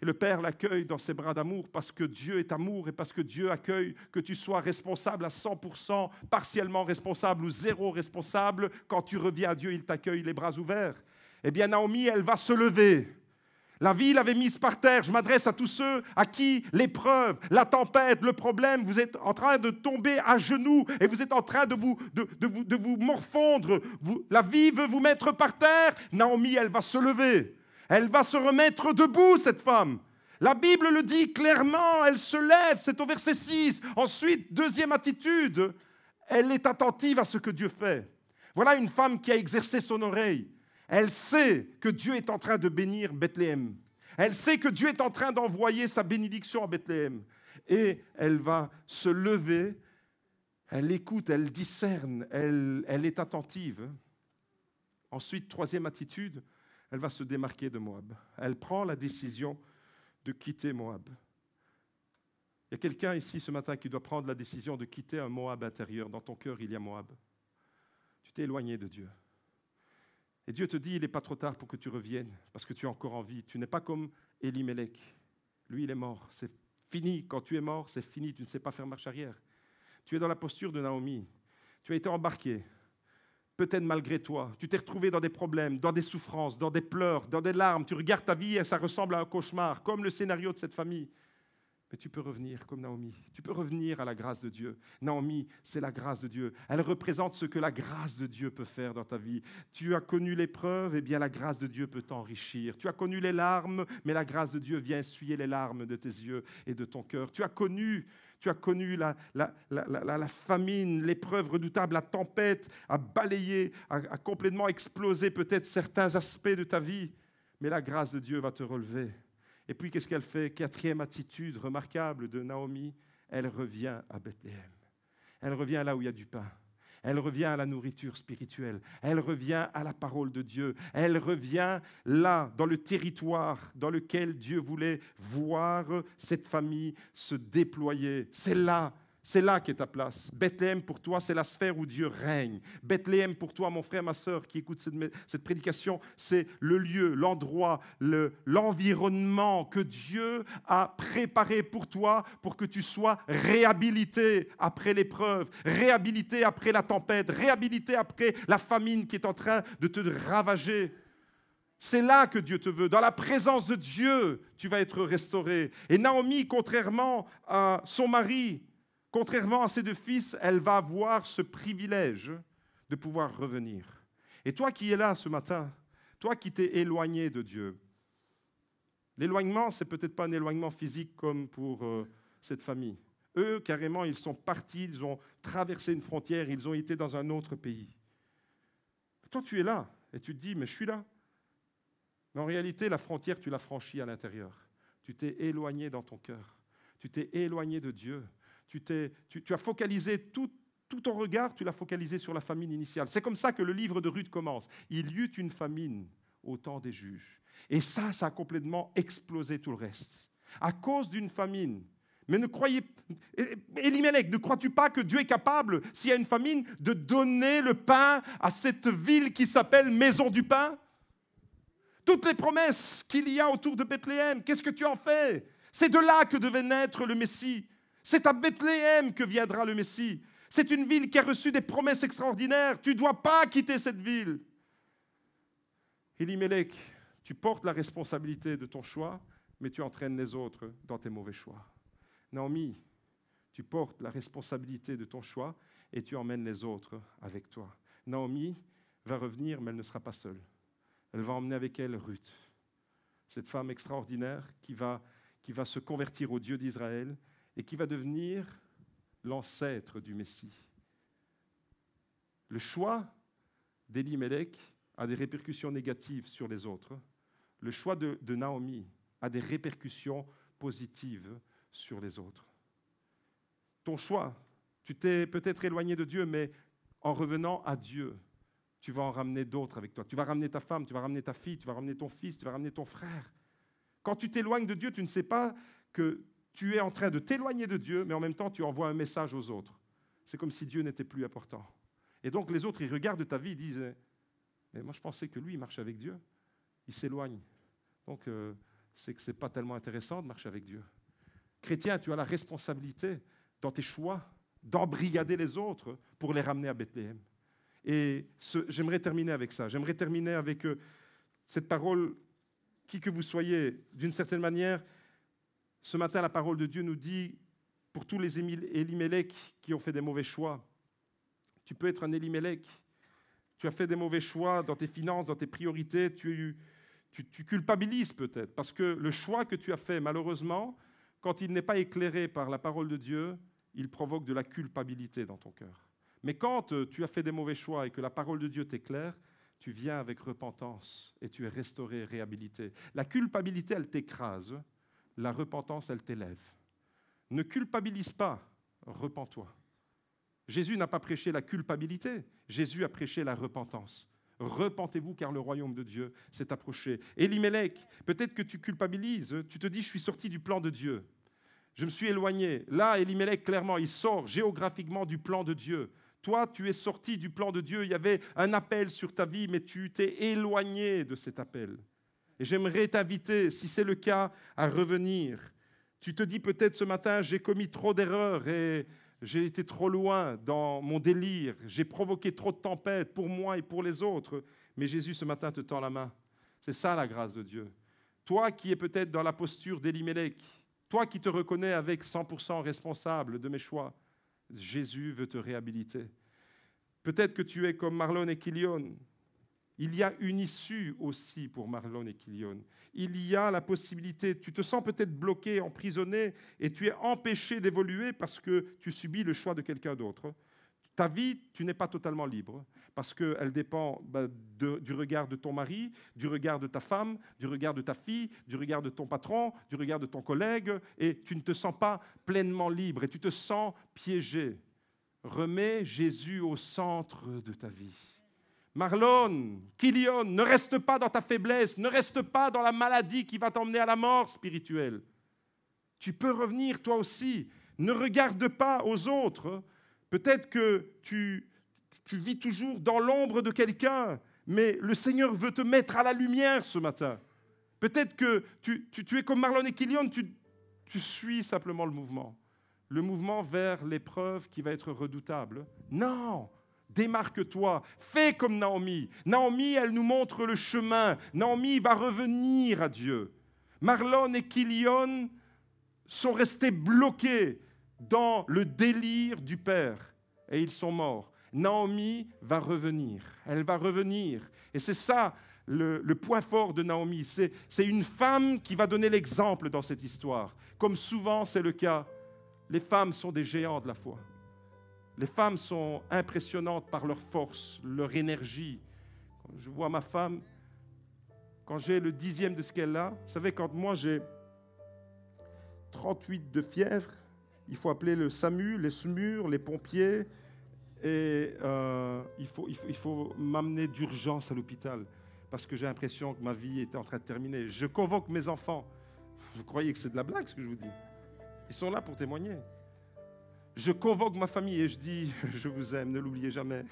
A: Et le Père l'accueille dans ses bras d'amour parce que Dieu est amour et parce que Dieu accueille que tu sois responsable à 100%, partiellement responsable ou zéro responsable. Quand tu reviens à Dieu, il t'accueille les bras ouverts. Eh bien, Naomi, elle va se lever. La vie l'avait mise par terre. Je m'adresse à tous ceux à qui l'épreuve, la tempête, le problème, vous êtes en train de tomber à genoux et vous êtes en train de vous morfondre. La vie veut vous mettre par terre. Naomi, elle va se lever. Elle va se remettre debout, cette femme. La Bible le dit clairement, elle se lève, c'est au verset 6. Ensuite, deuxième attitude, elle est attentive à ce que Dieu fait. Voilà une femme qui a exercé son oreille. Elle sait que Dieu est en train de bénir Bethléem. Elle sait que Dieu est en train d'envoyer sa bénédiction à Bethléem. Et elle va se lever, elle écoute, elle discerne, elle est attentive. Ensuite, troisième attitude, elle va se démarquer de Moab. Elle prend la décision de quitter Moab. Il y a quelqu'un ici ce matin qui doit prendre la décision de quitter un Moab intérieur. Dans ton cœur, il y a Moab. Tu t'es éloigné de Dieu. Et Dieu te dit, il n'est pas trop tard pour que tu reviennes, parce que tu es encore en vie. Tu n'es pas comme Elimelech. Lui, il est mort. C'est fini. Quand tu es mort, c'est fini. Tu ne sais pas faire marche arrière. Tu es dans la posture de Naomi. Tu as été embarqué. Peut-être malgré toi, tu t'es retrouvé dans des problèmes, dans des souffrances, dans des pleurs, dans des larmes. Tu regardes ta vie et ça ressemble à un cauchemar, comme le scénario de cette famille. Mais tu peux revenir comme Naomi. Tu peux revenir à la grâce de Dieu. Naomi, c'est la grâce de Dieu. Elle représente ce que la grâce de Dieu peut faire dans ta vie. Tu as connu l'épreuve, eh bien la grâce de Dieu peut t'enrichir. Tu as connu les larmes, mais la grâce de Dieu vient essuyer les larmes de tes yeux et de ton cœur. Tu as connu la famine, l'épreuve redoutable, la tempête a balayé, a complètement explosé peut-être certains aspects de ta vie, mais la grâce de Dieu va te relever. Et puis, qu'est-ce qu'elle fait? Quatrième attitude remarquable de Naomi, elle revient à Bethléem. Elle revient là où il y a du pain. Elle revient à la nourriture spirituelle. Elle revient à la parole de Dieu. Elle revient là, dans le territoire dans lequel Dieu voulait voir cette famille se déployer. C'est là qu'est ta place. Bethléem, pour toi, c'est la sphère où Dieu règne. Bethléem, pour toi, mon frère, ma sœur, qui écoute cette prédication, c'est le lieu, l'endroit, l'environnement que Dieu a préparé pour toi pour que tu sois réhabilité après l'épreuve, réhabilité après la tempête, réhabilité après la famine qui est en train de te ravager. C'est là que Dieu te veut. Dans la présence de Dieu, tu vas être restauré. Et Naomi, contrairement à son mari, contrairement à ses 2 fils, elle va avoir ce privilège de pouvoir revenir. Et toi qui es là ce matin, toi qui t'es éloigné de Dieu, l'éloignement, ce n'est peut-être pas un éloignement physique comme pour cette famille. Eux, carrément, ils sont partis, ils ont traversé une frontière, ils ont été dans un autre pays. Toi, tu es là et tu te dis, mais je suis là. Mais en réalité, la frontière, tu l'as franchie à l'intérieur. Tu t'es éloigné dans ton cœur. Tu t'es éloigné de Dieu. Tu as focalisé tout ton regard, tu l'as focalisé sur la famine initiale. C'est comme ça que le livre de Ruth commence. Il y eut une famine au temps des juges. Et ça a complètement explosé tout le reste. À cause d'une famine. Mais ne croyez, Elimelech, ne crois-tu pas que Dieu est capable, s'il y a une famine, de donner le pain à cette ville qui s'appelle Maison du Pain? Toutes les promesses qu'il y a autour de Bethléem, qu'est-ce que tu en fais? C'est de là que devait naître le Messie. C'est à Bethléem que viendra le Messie. C'est une ville qui a reçu des promesses extraordinaires. Tu ne dois pas quitter cette ville. Elimelech, tu portes la responsabilité de ton choix, mais tu entraînes les autres dans tes mauvais choix. Naomi, tu portes la responsabilité de ton choix et tu emmènes les autres avec toi. Naomi va revenir, mais elle ne sera pas seule. Elle va emmener avec elle Ruth, cette femme extraordinaire qui va se convertir au Dieu d'Israël et qui va devenir l'ancêtre du Messie. Le choix d'Elimelech a des répercussions négatives sur les autres. Le choix de Naomi a des répercussions positives sur les autres. Ton choix, tu t'es peut-être éloigné de Dieu, mais en revenant à Dieu, tu vas en ramener d'autres avec toi. Tu vas ramener ta femme, tu vas ramener ta fille, tu vas ramener ton fils, tu vas ramener ton frère. Quand tu t'éloignes de Dieu, tu ne sais pas que tu es en train de t'éloigner de Dieu, mais en même temps, tu envoies un message aux autres. C'est comme si Dieu n'était plus important. Et donc, les autres, ils regardent ta vie, ils disent « Mais moi, je pensais que lui, il marchait avec Dieu. Il s'éloigne. Donc, c'est que ce n'est pas tellement intéressant de marcher avec Dieu. » Chrétien, tu as la responsabilité dans tes choix d'embrigader les autres pour les ramener à Bethléem. Et j'aimerais terminer avec ça. J'aimerais terminer avec cette parole, qui que vous soyez, d'une certaine manière. Ce matin, la parole de Dieu nous dit, pour tous les Elimelech qui ont fait des mauvais choix, tu peux être un Elimelech. Tu as fait des mauvais choix dans tes finances, dans tes priorités. Tu culpabilises peut-être, parce que le choix que tu as fait, malheureusement, quand il n'est pas éclairé par la parole de Dieu, il provoque de la culpabilité dans ton cœur. Mais quand tu as fait des mauvais choix et que la parole de Dieu t'éclaire, tu viens avec repentance et tu es restauré, réhabilité. La culpabilité, elle t'écrase. La repentance, elle t'élève. Ne culpabilise pas, repens-toi. Jésus n'a pas prêché la culpabilité, Jésus a prêché la repentance. Repentez-vous car le royaume de Dieu s'est approché. Elimelech, peut-être que tu culpabilises, tu te dis je suis sorti du plan de Dieu. Je me suis éloigné. Là, Elimelech, clairement, il sort géographiquement du plan de Dieu. Toi, tu es sorti du plan de Dieu, il y avait un appel sur ta vie, mais tu t'es éloigné de cet appel. Et j'aimerais t'inviter, si c'est le cas, à revenir. Tu te dis peut-être ce matin, j'ai commis trop d'erreurs et j'ai été trop loin dans mon délire. J'ai provoqué trop de tempêtes pour moi et pour les autres. Mais Jésus, ce matin, te tend la main. C'est ça la grâce de Dieu. Toi qui es peut-être dans la posture d'Elimelech, toi qui te reconnais avec 100% responsable de mes choix, Jésus veut te réhabiliter. Peut-être que tu es comme Marlon et Kilion. Il y a une issue aussi pour Marlon et Kilion. Il y a la possibilité, tu te sens peut-être bloqué, emprisonné, et tu es empêché d'évoluer parce que tu subis le choix de quelqu'un d'autre. Ta vie, tu n'es pas totalement libre, parce qu'elle dépend du regard de ton mari, du regard de ta femme, du regard de ta fille, du regard de ton patron, du regard de ton collègue, et tu ne te sens pas pleinement libre, et tu te sens piégé. Remets Jésus au centre de ta vie. Marlon, Kilion, ne reste pas dans ta faiblesse, ne reste pas dans la maladie qui va t'emmener à la mort spirituelle. Tu peux revenir toi aussi. Ne regarde pas aux autres. Peut-être que tu vis toujours dans l'ombre de quelqu'un, mais le Seigneur veut te mettre à la lumière ce matin. Peut-être que tu es comme Marlon et Kilion, tu suis simplement le mouvement vers l'épreuve qui va être redoutable. Non! Démarque-toi, fais comme Naomi. Naomi, elle nous montre le chemin. Naomi va revenir à Dieu. Marlon et Kilion sont restés bloqués dans le délire du père et ils sont morts. Naomi va revenir, elle va revenir. Et c'est ça le point fort de Naomi. C'est une femme qui va donner l'exemple dans cette histoire. Comme souvent c'est le cas, Les femmes sont des géants de la foi. Les femmes sont impressionnantes par leur force, leur énergie. Quand je vois ma femme, quand j'ai le 10e de ce qu'elle a, vous savez, quand moi j'ai 38 de fièvre, il faut appeler le SAMU, les SMUR, les pompiers, et il faut m'amener d'urgence à l'hôpital parce que j'ai l'impression que ma vie était en train de terminer. Je convoque mes enfants. Vous croyez que c'est de la blague ce que je vous dis? Ils sont là pour témoigner. Je convoque ma famille et je dis « Je vous aime, ne l'oubliez jamais ».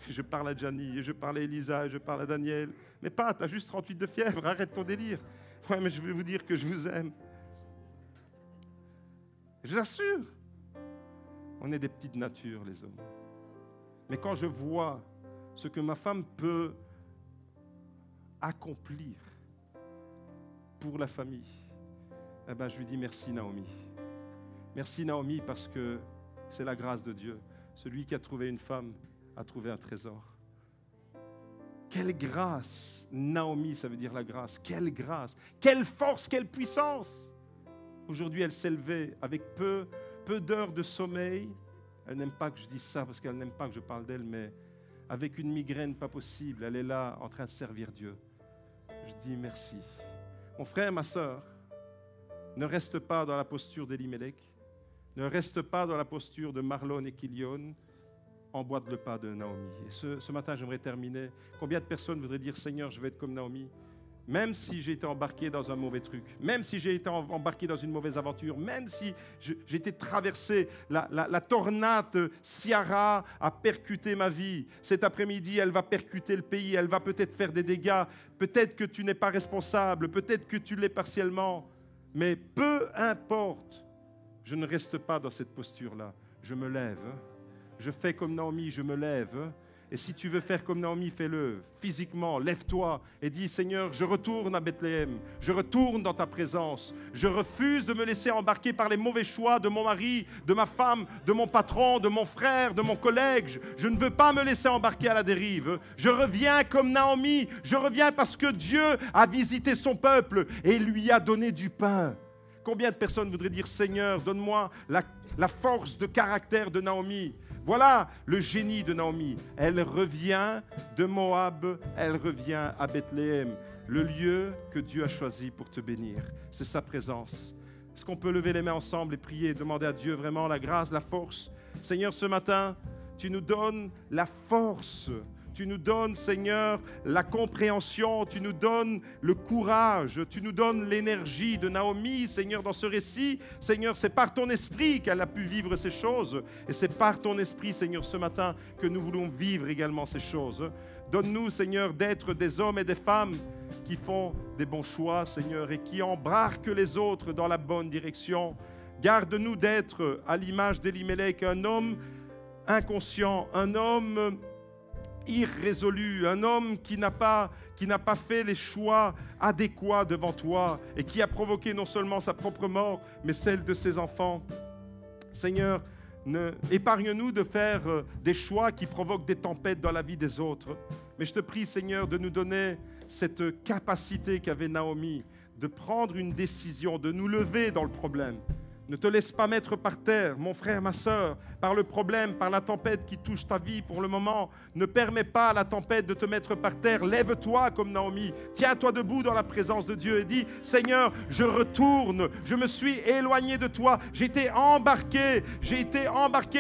A: Je parle à Gianni, je parle à Elisa, je parle à Daniel. « Mais pas, t'as juste 38 de fièvre, arrête ton délire. »« Ouais, mais je vais vous dire que je vous aime. » Je vous assure, on est des petites natures, les hommes. Mais quand je vois ce que ma femme peut accomplir pour la famille, eh ben, je lui dis merci Naomi. Merci Naomi parce que c'est la grâce de Dieu. Celui qui a trouvé une femme a trouvé un trésor. Quelle grâce! Naomi, ça veut dire la grâce. Quelle grâce! Quelle force, quelle puissance! Aujourd'hui, elle s'est levée avec peu d'heures de sommeil. Elle n'aime pas que je dise ça parce qu'elle n'aime pas que je parle d'elle, mais avec une migraine pas possible, elle est là en train de servir Dieu. Je dis merci. Mon frère, ma sœur, ne reste pas dans la posture d'Elimelech, ne reste pas dans la posture de Marlon et Kilion, emboîte le pas de Naomi. Et ce matin, j'aimerais terminer. Combien de personnes voudraient dire, Seigneur, je vais être comme Naomi? Même si j'ai été embarqué dans un mauvais truc, même si j'ai été embarqué dans une mauvaise aventure, même si j'ai été traversé, la tornade Ciara a percuté ma vie. Cet après-midi, elle va percuter le pays, elle va peut-être faire des dégâts. Peut-être que tu n'es pas responsable, peut-être que tu l'es partiellement. Mais peu importe, je ne reste pas dans cette posture-là. Je me lève, je fais comme Naomi, je me lève. Et si tu veux faire comme Naomi, fais-le physiquement, lève-toi et dis, Seigneur, je retourne à Bethléem, je retourne dans ta présence. Je refuse de me laisser embarquer par les mauvais choix de mon mari, de ma femme, de mon patron, de mon frère, de mon collègue. Je ne veux pas me laisser embarquer à la dérive. Je reviens comme Naomi, je reviens parce que Dieu a visité son peuple et lui a donné du pain. Combien de personnes voudraient dire, Seigneur, donne-moi la force de caractère de Naomi? Voilà le génie de Naomi. Elle revient de Moab, elle revient à Bethléem, le lieu que Dieu a choisi pour te bénir. C'est sa présence. Est-ce qu'on peut lever les mains ensemble et prier et demander à Dieu vraiment la grâce, la force? Seigneur, ce matin, tu nous donnes la force. Tu nous donnes, Seigneur, la compréhension, tu nous donnes le courage, tu nous donnes l'énergie de Naomi, Seigneur, dans ce récit. Seigneur, c'est par ton esprit qu'elle a pu vivre ces choses. Et c'est par ton esprit, Seigneur, ce matin, que nous voulons vivre également ces choses. Donne-nous, Seigneur, d'être des hommes et des femmes qui font des bons choix, Seigneur, et qui embarquent les autres dans la bonne direction. Garde-nous d'être, à l'image d'Elimelech, un homme inconscient, un homme irrésolu, un homme qui n'a pas fait les choix adéquats devant toi et qui a provoqué non seulement sa propre mort, mais celle de ses enfants. Seigneur, épargne-nous de faire des choix qui provoquent des tempêtes dans la vie des autres. Mais je te prie, Seigneur, de nous donner cette capacité qu'avait Naomi, de prendre une décision, de nous lever dans le problème. Ne te laisse pas mettre par terre, mon frère, ma sœur, par le problème, par la tempête qui touche ta vie pour le moment. Ne permets pas à la tempête de te mettre par terre. Lève-toi comme Naomi. Tiens-toi debout dans la présence de Dieu et dis, Seigneur, je retourne. Je me suis éloigné de toi. J'ai été embarqué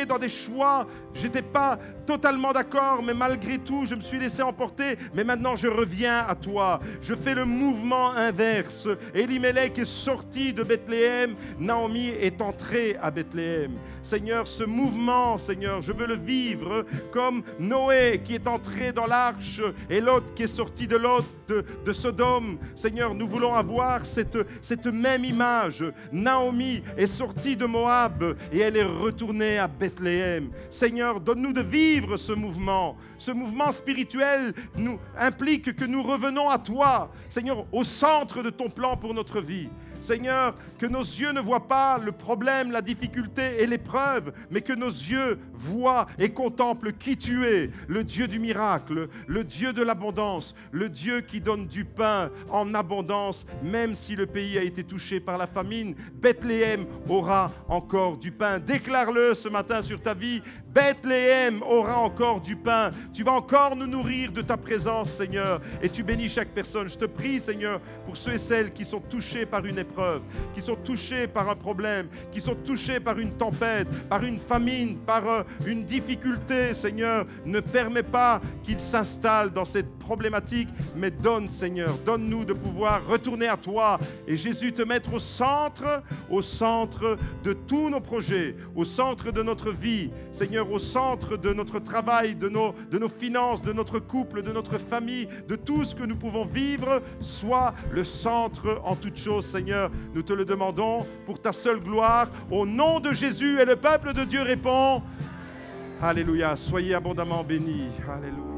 A: dans des choix. Je n'étais pas totalement d'accord, mais malgré tout, je me suis laissé emporter. Mais maintenant, je reviens à toi. Je fais le mouvement inverse. Elimelech est sorti de Bethléem. Naomi est entrée à Bethléem. Seigneur, ce mouvement, Seigneur, je veux le vivre comme Noé qui est entré dans l'arche et Lot qui est sorti de Sodome. Seigneur, nous voulons avoir cette même image. Naomi est sortie de Moab et elle est retournée à Bethléem. Seigneur, donne-nous de vivre ce mouvement. Ce mouvement spirituel nous implique que nous revenons à toi, Seigneur, au centre de ton plan pour notre vie. Seigneur, que nos yeux ne voient pas le problème, la difficulté et l'épreuve, mais que nos yeux voient et contemplent qui tu es, le Dieu du miracle, le Dieu de l'abondance, le Dieu qui donne du pain en abondance, même si le pays a été touché par la famine. Bethléem aura encore du pain. Déclare-le ce matin sur ta vie. Bethléem aura encore du pain. Tu vas encore nous nourrir de ta présence, Seigneur, et tu bénis chaque personne. Je te prie, Seigneur, pour ceux et celles qui sont touchés par une épreuve, qui sont touchés par un problème, qui sont touchés par une tempête, par une famine, par une difficulté, Seigneur. Ne permets pas qu'ils s'installent dans cette problématique, mais donne, Seigneur, donne-nous de pouvoir retourner à toi et Jésus, te mettre au centre de tous nos projets, au centre de notre vie, Seigneur, au centre de notre travail, de nos finances, de notre couple, de notre famille, de tout ce que nous pouvons vivre, soit le centre en toutes choses, Seigneur. Nous te le demandons pour ta seule gloire, au nom de Jésus, et le peuple de Dieu répond. Alléluia, soyez abondamment bénis. Alléluia.